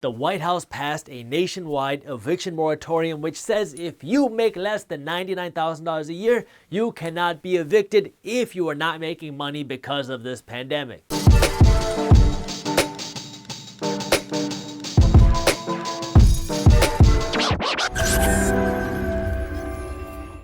The White House passed a nationwide eviction moratorium which says if you make less than $99,000 a year, you cannot be evicted if you are not making money because of this pandemic.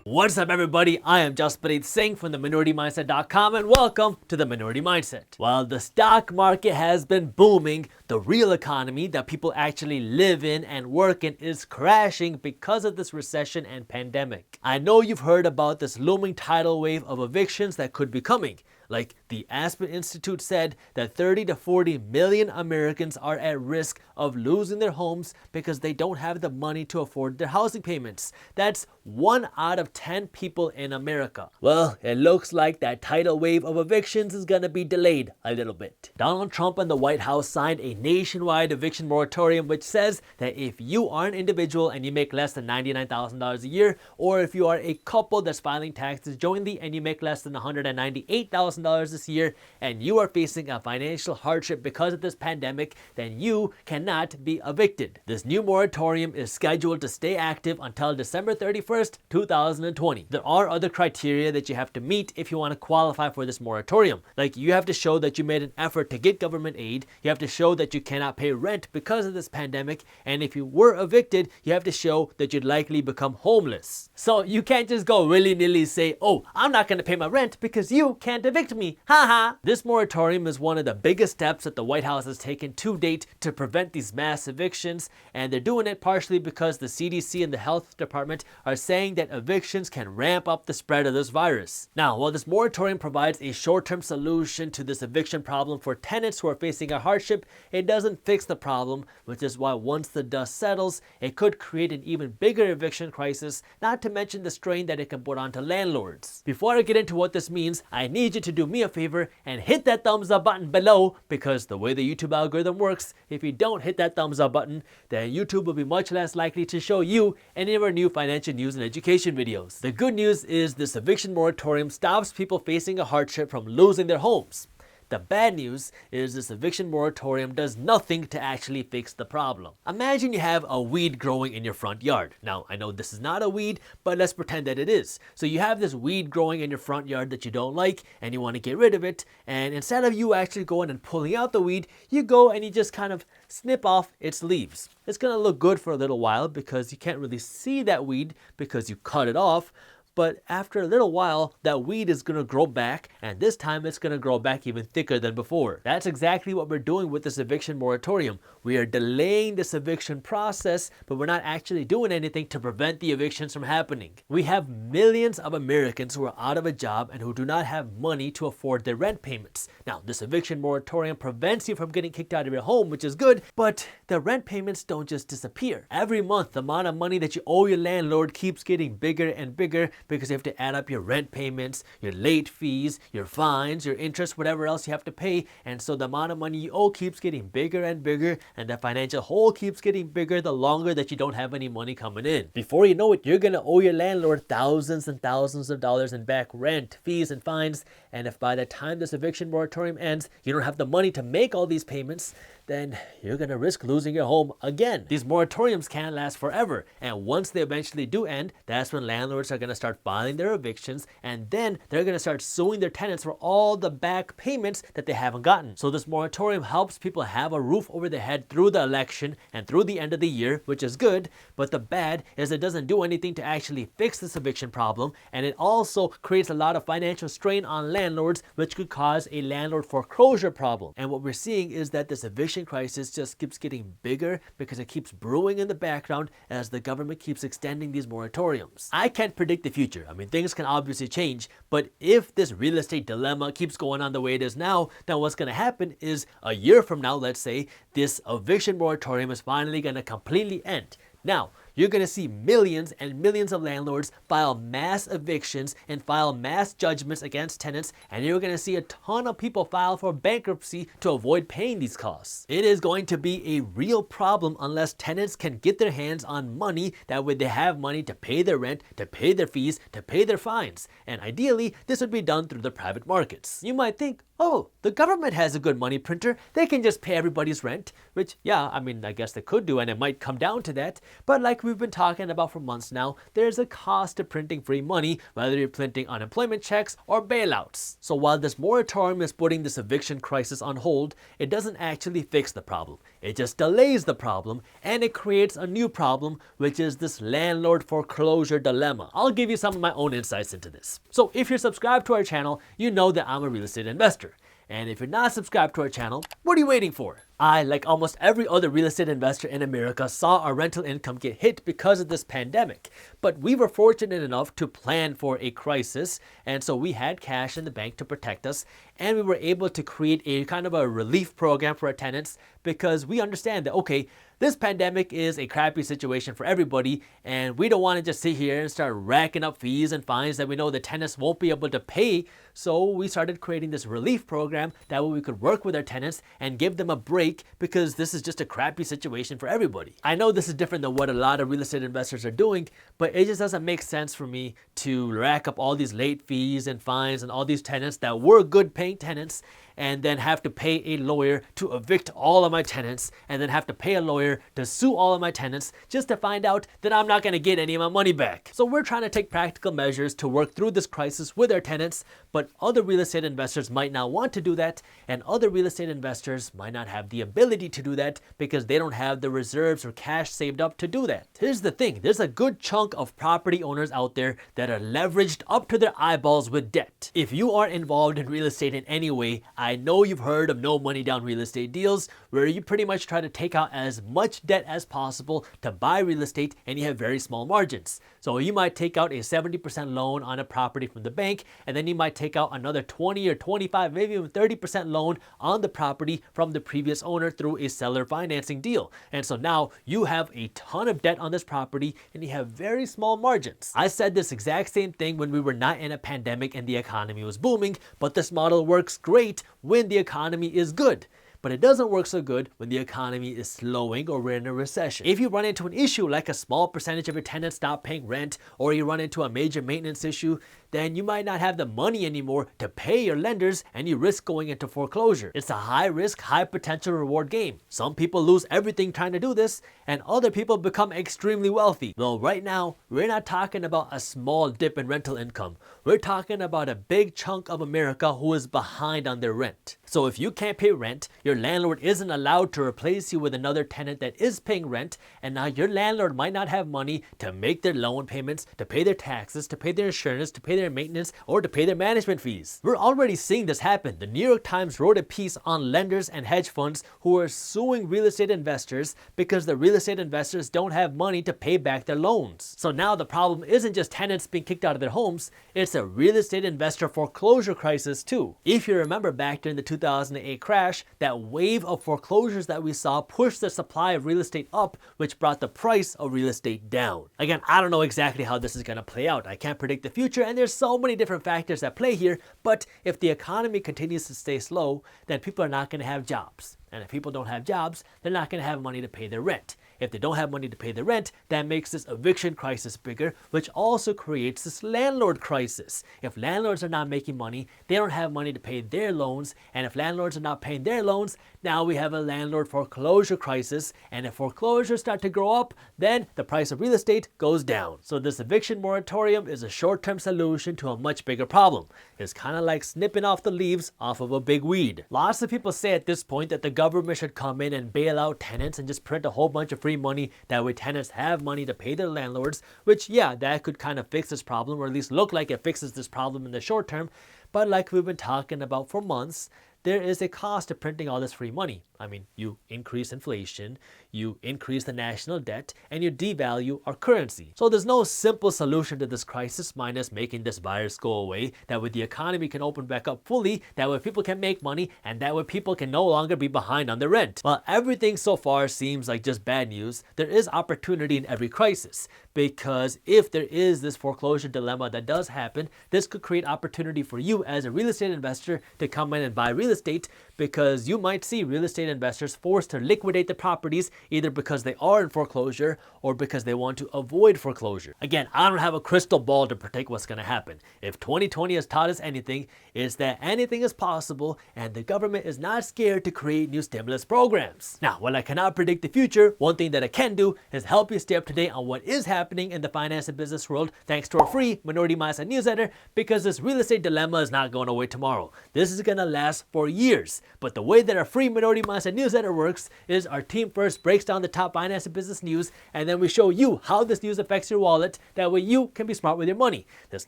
What's up everybody, I am Jaspreet Singh from theMinorityMindset.com and welcome to The Minority Mindset. While the stock market has been booming, the real economy that people actually live in and work in is crashing because of this recession and pandemic. I know you've heard about this looming tidal wave of evictions that could be coming. Like the Aspen Institute said that 30 to 40 million Americans are at risk of losing their homes because they don't have the money to afford their housing payments. That's 1 out of 10 people in America. Well, it looks like that tidal wave of evictions is gonna be delayed a little bit. Donald Trump and the White House signed a nationwide eviction moratorium which says that if you are an individual and you make less than $99,000 a year, or if you are a couple that's filing taxes jointly and you make less than $198,000 this year and you are facing a financial hardship because of this pandemic, then you cannot be evicted. This new moratorium is scheduled to stay active until December 31st, 2020. There are other criteria that you have to meet if you want to qualify for this moratorium. Like you have to show that you made an effort to get government aid, you have to show that you cannot pay rent because of this pandemic, and if you were evicted, you have to show that you'd likely become homeless. So you can't just go willy-nilly say, oh, I'm not going to pay my rent because you can't evict me. Haha. This moratorium is one of the biggest steps that the White House has taken to date to prevent these mass evictions, and they're doing it partially because the CDC and the health department are saying that evictions can ramp up the spread of this virus. Now, while this moratorium provides a short-term solution to this eviction problem for tenants who are facing a hardship, it doesn't fix the problem, which is why once the dust settles, it could create an even bigger eviction crisis, not to mention the strain that it can put onto landlords. Before I get into what this means, I need you to do me a favor and hit that thumbs up button below, because the way the YouTube algorithm works, if you don't hit that thumbs up button, then YouTube will be much less likely to show you any of our new financial news and education videos. The good news is this eviction moratorium stops people facing a hardship from losing their homes. The bad news is this eviction moratorium does nothing to actually fix the problem. Imagine you have a weed growing in your front yard. Now, I know this is not a weed, but let's pretend that it is. So you have this weed growing in your front yard that you don't like and you want to get rid of it. And instead of you actually going and pulling out the weed, you go and you just kind of snip off its leaves. It's going to look good for a little while because you can't really see that weed because you cut it off. But after a little while, that weed is going to grow back, and this time it's going to grow back even thicker than before. That's exactly what we're doing with this eviction moratorium. We are delaying this eviction process, but we're not actually doing anything to prevent the evictions from happening. We have millions of Americans who are out of a job and who do not have money to afford their rent payments. Now, this eviction moratorium prevents you from getting kicked out of your home, which is good, but the rent payments don't just disappear. Every month, the amount of money that you owe your landlord keeps getting bigger and bigger, because you have to add up your rent payments, your late fees, your fines, your interest, whatever else you have to pay. And so the amount of money you owe keeps getting bigger and bigger, and the financial hole keeps getting bigger the longer that you don't have any money coming in. Before you know it, you're gonna owe your landlord thousands and thousands of dollars in back rent, fees, and fines. And if by the time this eviction moratorium ends, you don't have the money to make all these payments, then you're gonna risk losing your home again. These moratoriums can't last forever, and once they eventually do end, that's when landlords are gonna start filing their evictions, and then they're gonna start suing their tenants for all the back payments that they haven't gotten. So this moratorium helps people have a roof over their head through the election and through the end of the year, which is good, but the bad is it doesn't do anything to actually fix this eviction problem, and it also creates a lot of financial strain on landlords, which could cause a landlord foreclosure problem. And what we're seeing is that this eviction crisis just keeps getting bigger because it keeps brewing in the background as the government keeps extending these moratoriums. I can't predict the future. I mean, things can obviously change, but if this real estate dilemma keeps going on the way it is now, then what's going to happen is a year from now, let's say, this eviction moratorium is finally going to completely end. Now, you're going to see millions and millions of landlords file mass evictions and file mass judgments against tenants, and you're going to see a ton of people file for bankruptcy to avoid paying these costs. It is going to be a real problem unless tenants can get their hands on money. That way they have money to pay their rent, to pay their fees, to pay their fines. And ideally, this would be done through the private markets. You might think, oh, the government has a good money printer. They can just pay everybody's rent, which, yeah, I mean, I guess they could do, and it might come down to that. But like we've been talking about for months now, there's a cost to printing free money, whether you're printing unemployment checks or bailouts. So while this moratorium is putting this eviction crisis on hold, it doesn't actually fix the problem. It just delays the problem, and it creates a new problem, which is this landlord foreclosure dilemma. I'll give you some of my own insights into this. So if you're subscribed to our channel, you know that I'm a real estate investor. And if you're not subscribed to our channel, what are you waiting for? I, like almost every other real estate investor in America, saw our rental income get hit because of this pandemic. But we were fortunate enough to plan for a crisis, and so we had cash in the bank to protect us, and we were able to create a kind of a relief program for our tenants because we understand that, okay, this pandemic is a crappy situation for everybody, and we don't want to just sit here and start racking up fees and fines that we know the tenants won't be able to pay. So we started creating this relief program that way we could work with our tenants and give them a break because this is just a crappy situation for everybody. I know this is different than what a lot of real estate investors are doing, but it just doesn't make sense for me to rack up all these late fees and fines and all these tenants that were good paying tenants and then have to pay a lawyer to evict all of my tenants and then have to pay a lawyer to sue all of my tenants just to find out that I'm not going to get any of my money back. So we're trying to take practical measures to work through this crisis with our tenants, but other real estate investors might not want to do that, and other real estate investors might not have the ability to do that because they don't have the reserves or cash saved up to do that. Here's the thing, there's a good chunk of property owners out there that are leveraged up to their eyeballs with debt. If you are involved in real estate in any way, I know you've heard of no money down real estate deals where you pretty much try to take out as much debt as possible to buy real estate and you have very small margins. So you might take out a 70% loan on a property from the bank, and then you might take out another 20 or 25, maybe even 30% loan on the property from the previous owner through a seller financing deal. And so now you have a ton of debt on this property and you have very small margins. I said this exact same thing when we were not in a pandemic and the economy was booming, but this model works great when the economy is good. But it doesn't work so good when the economy is slowing or we're in a recession. If you run into an issue like a small percentage of your tenants stop paying rent, or you run into a major maintenance issue, then you might not have the money anymore to pay your lenders and you risk going into foreclosure. It's a high risk, high potential reward game. Some people lose everything trying to do this, and other people become extremely wealthy. Well, right now, we're not talking about a small dip in rental income. We're talking about a big chunk of America who is behind on their rent. So if you can't pay rent, your landlord isn't allowed to replace you with another tenant that is paying rent, and now your landlord might not have money to make their loan payments, to pay their taxes, to pay their insurance, to pay their maintenance, or to pay their management fees. We're already seeing this happen. The New York Times wrote a piece on lenders and hedge funds who are suing real estate investors because the real estate investors don't have money to pay back their loans. So now the problem isn't just tenants being kicked out of their homes, it's a real estate investor foreclosure crisis too. If you remember back during the 2008 crash, that wave of foreclosures that we saw pushed the supply of real estate up, which brought the price of real estate down. Again, I don't know exactly how this is going to play out. I can't predict the future, and there's so many different factors at play here, but if the economy continues to stay slow, then people are not going to have jobs. And if people don't have jobs, they're not going to have money to pay their rent. If they don't have money to pay the rent, that makes this eviction crisis bigger, which also creates this landlord crisis. If landlords are not making money, they don't have money to pay their loans, and if landlords are not paying their loans, now we have a landlord foreclosure crisis, and if foreclosures start to grow up, then the price of real estate goes down. So this eviction moratorium is a short-term solution to a much bigger problem. It's kind of like snipping off the leaves off of a big weed. Lots of people say at this point that the government should come in and bail out tenants and just print a whole bunch of free money, that way tenants have money to pay their landlords, which, yeah, that could kind of fix this problem, or at least look like it fixes this problem in the short term. But like we've been talking about for months, there is a cost to printing all this free money. I mean, you increase inflation, you increase the national debt, and you devalue our currency. So there's no simple solution to this crisis minus making this virus go away. That way the economy can open back up fully, that way people can make money, and that way people can no longer be behind on their rent. While everything so far seems like just bad news, there is opportunity in every crisis. Because if there is this foreclosure dilemma that does happen, this could create opportunity for you as a real estate investor to come in and buy real estate, because you might see real estate investors forced to liquidate the properties either because they are in foreclosure or because they want to avoid foreclosure. Again, I don't have a crystal ball to predict what's going to happen. If 2020 has taught us anything, it's that anything is possible and the government is not scared to create new stimulus programs. Now, while I cannot predict the future, one thing that I can do is help you stay up to date on what is happening in the finance and business world thanks to our free Minority Mindset newsletter, because this real estate dilemma is not going away tomorrow. This is going to last for years. But the way that our free Minority Mindset newsletter works is our team first breaks down the top finance and business news, and then we show you how this news affects your wallet. That way you can be smart with your money. This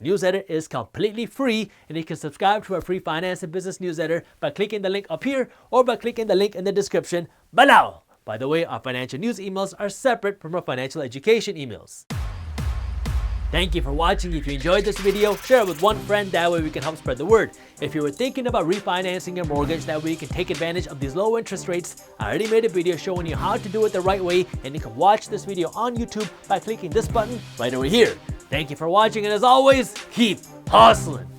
newsletter is completely free, and you can subscribe to our free finance and business newsletter by clicking the link up here or by clicking the link in the description below. By the way, our financial news emails are separate from our financial education emails. Thank you for watching. If you enjoyed this video, share it with one friend, that way we can help spread the word. If you were thinking about refinancing your mortgage, that way you can take advantage of these low interest rates, I already made a video showing you how to do it the right way, and you can watch this video on YouTube by clicking this button right over here. Thank you for watching, and as always, keep hustling.